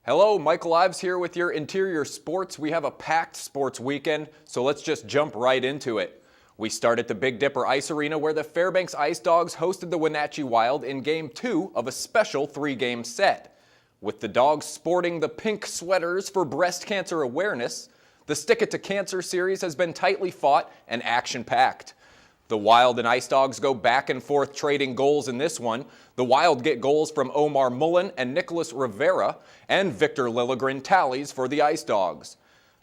Hello, Michael Ives here with your Interior Sports. We have a packed sports weekend, so let's just jump right into it. We start at the Big Dipper Ice Arena where the Fairbanks Ice Dogs hosted the Wenatchee Wild in Game 2 of a special 3-game set. With the Dogs sporting the pink sweaters for breast cancer awareness, the Stick It to Cancer series has been tightly fought and action-packed. The Wild and Ice Dogs go back and forth trading goals in this one. The Wild get goals from Omar Mullen and Nicholas Rivera, and Victor Lilligren tallies for the Ice Dogs.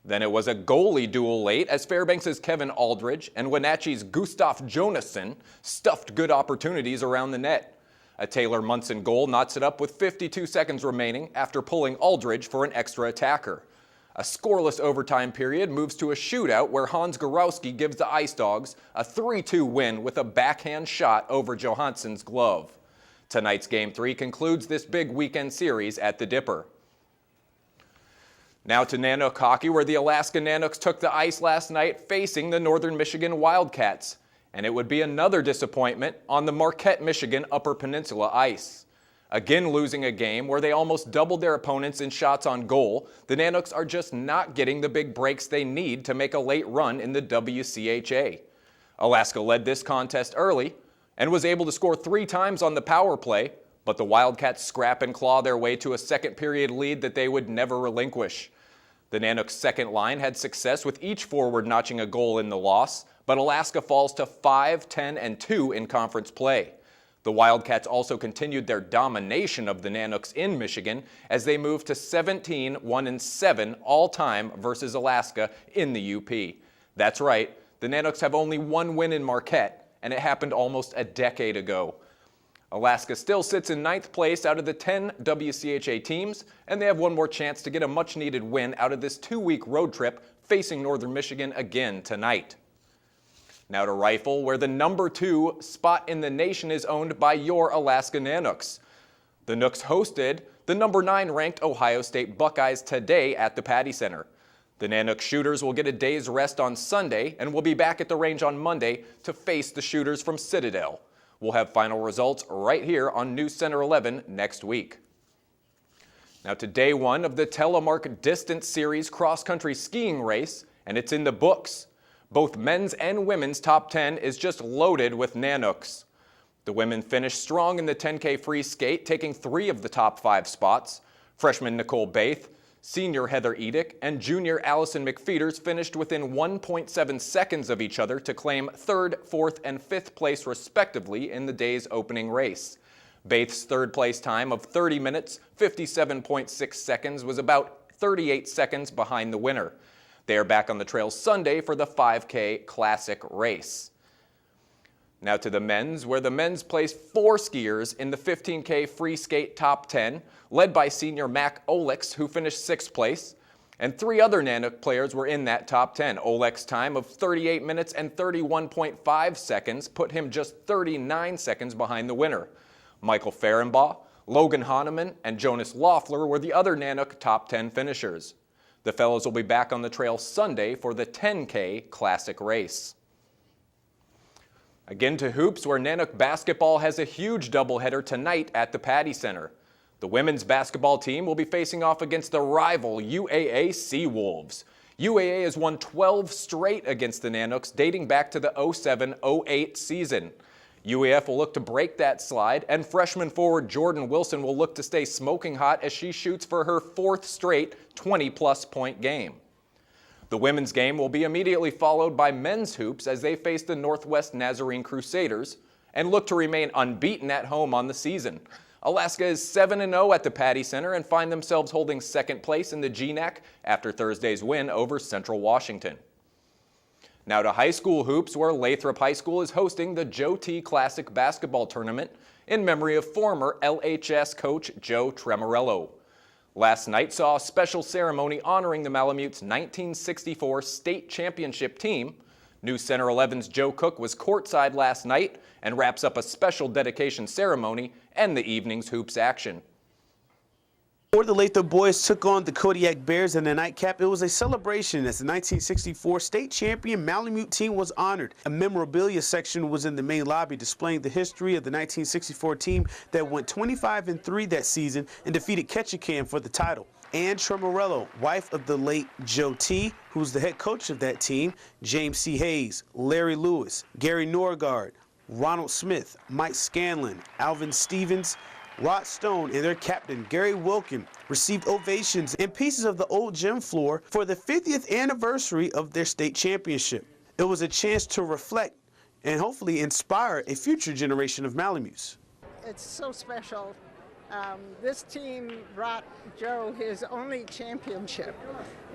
Then it was a goalie duel late as Fairbanks' Kevin Aldridge and Wenatchee's Gustav Jonasson stuffed good opportunities around the net. A Taylor Munson goal knots it up with 52 seconds remaining after pulling Aldridge for an extra attacker. A scoreless overtime period moves to a shootout where Hans Gorowski gives the Ice Dogs a 3-2 win with a backhand shot over Johansson's glove. Tonight's Game 3 concludes this big weekend series at the Dipper. Now to Nanook hockey, where the Alaska Nanooks took the ice last night facing the Northern Michigan Wildcats. And it would be another disappointment on the Marquette, Michigan Upper Peninsula ice. Again losing a game where they almost doubled their opponents in shots on goal, the Nanooks are just not getting the big breaks they need to make a late run in the WCHA. Alaska led this contest early and was able to score 3 times on the power play, but the Wildcats scrap and claw their way to a second period lead that they would never relinquish. The Nanooks' second line had success with each forward notching a goal in the loss, but Alaska falls to 5, 10, and 2 in conference play. The Wildcats also continued their domination of the Nanooks in Michigan as they moved to 17, 1, and 7 all-time versus Alaska in the UP. That's right, the Nanooks have only 1 win in Marquette, and it happened almost a decade ago. Alaska still sits in 9th place out of the 10 WCHA teams, and they have one more chance to get a much-needed win out of this 2-week road trip facing Northern Michigan again tonight. Now to Rifle, where the number 2 spot in the nation is owned by your Alaska Nanooks. The Nooks hosted the number 9 ranked Ohio State Buckeyes today at the Patty Center. The Nanook Shooters will get a day's rest on Sunday and will be back at the range on Monday to face the Shooters from Citadel. We'll have final results right here on News Center 11 next week. Now to day 1 of the Telemark Distance Series cross-country skiing race, and it's in the books. Both men's and women's top 10 is just loaded with Nanooks. The women finished strong in the 10K free skate, taking 3 of the top 5 spots. Freshman Nicole Baith, senior Heather Edick, and junior Allison McFeeters finished within 1.7 seconds of each other to claim 3rd, 4th, and 5th place respectively in the day's opening race. Baith's 3rd place time of 30 minutes, 57.6 seconds was about 38 seconds behind the winner. They are back on the trail Sunday for the 5K Classic race. Now to the men's, where the men's placed 4 skiers in the 15K free skate top 10, led by senior Mac Olex, who finished 6th place, and 3 other Nanook players were in that top 10. Olex's time of 38 minutes and 31.5 seconds put him just 39 seconds behind the winner. Michael Fehrenbaugh, Logan Hahnemann, and Jonas Loeffler were the other Nanook top 10 finishers. The fellows will be back on the trail Sunday for the 10K Classic race. Again to hoops, where Nanook basketball has a huge doubleheader tonight at the Patty Center. The women's basketball team will be facing off against the rival UAA Seawolves. UAA has won 12 straight against the Nanooks dating back to the 07-08 season. UAF will look to break that slide, and freshman forward Jordan Wilson will look to stay smoking hot as she shoots for her 4th straight 20-plus point game. The women's game will be immediately followed by men's hoops as they face the Northwest Nazarene Crusaders and look to remain unbeaten at home on the season. Alaska is 7-0 at the Patty Center and find themselves holding 2nd place in the GNAC after Thursday's win over Central Washington. Now to high school hoops, where Lathrop High School is hosting the Joe T. Classic Basketball Tournament in memory of former LHS coach Joe Tremorello. Last night saw a special ceremony honoring the Malamute's 1964 state championship team. News Center 11's Joe Cook was courtside last night and wraps up a special dedication ceremony and the evening's hoops action. Before the Lathrop boys took on the Kodiak Bears in the nightcap, it was a celebration as the 1964 state champion Malamute team was honored. A memorabilia section was in the main lobby displaying the history of the 1964 team that went 25-3 that season and defeated Ketchikan for the title. Ann Tremorello, wife of the late Joe T., who's the head coach of that team, James C. Hayes, Larry Lewis, Gary Norgard, Ronald Smith, Mike Scanlon, Alvin Stevens, Rod Stone, and their captain, Gary Wilkin, received ovations and pieces of the old gym floor for the 50th anniversary of their state championship. It was a chance to reflect and hopefully inspire a future generation of Malamutes. It's so special. This team brought Joe his only championship,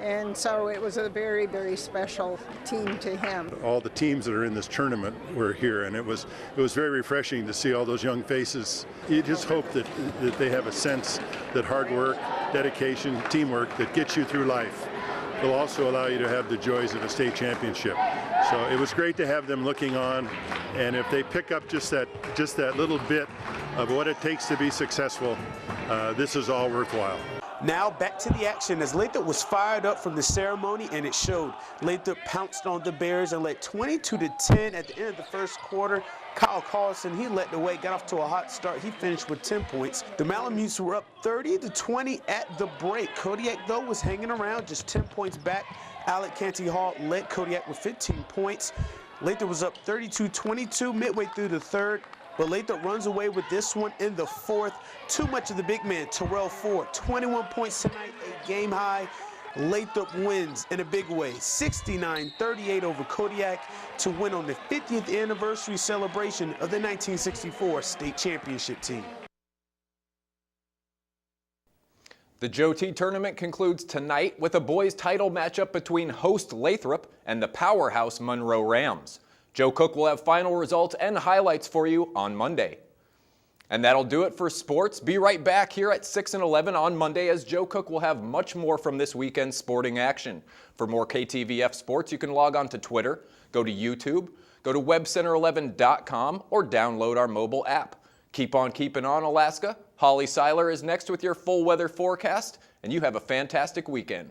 and so it was a very, very special team to him. All the teams that are in this tournament were here, and it was very refreshing to see all those young faces. You just hope that they have a sense that hard work, dedication, teamwork that gets you through life will also allow you to have the joys of a state championship. So it was great to have them looking on, and if they pick up just that little bit of what it takes to be successful, this is all worthwhile. Now back to the action as Lathrop was fired up from the ceremony, and it showed. Lathrop pounced on the Bears and led 22-10 at the end of the first quarter. Kyle Carlson, he led the way, got off to a hot start. He finished with 10 points. The Malamutes were up 30-20 at the break. Kodiak, though, was hanging around, just 10 points back. Alec Canty Hall led Kodiak with 15 points. Lathrop was up 32-22 midway through the third. But Lathrop runs away with this one in the fourth. Too much of the big man, Terrell Ford, 21 points tonight, a game high. Lathrop wins in a big way, 69-38 over Kodiak to win on the 50th anniversary celebration of the 1964 state championship team. The Joe T tournament concludes tonight with a boys title matchup between host Lathrop and the powerhouse Monroe Rams. Joe Cook will have final results and highlights for you on Monday. And that'll do it for sports. Be right back here at 6 and 11 on Monday as Joe Cook will have much more from this weekend's sporting action. For more KTVF sports, you can log on to Twitter, go to YouTube, go to webcenter11.com, or download our mobile app. Keep on keeping on, Alaska. Holly Seiler is next with your full weather forecast, and you have a fantastic weekend.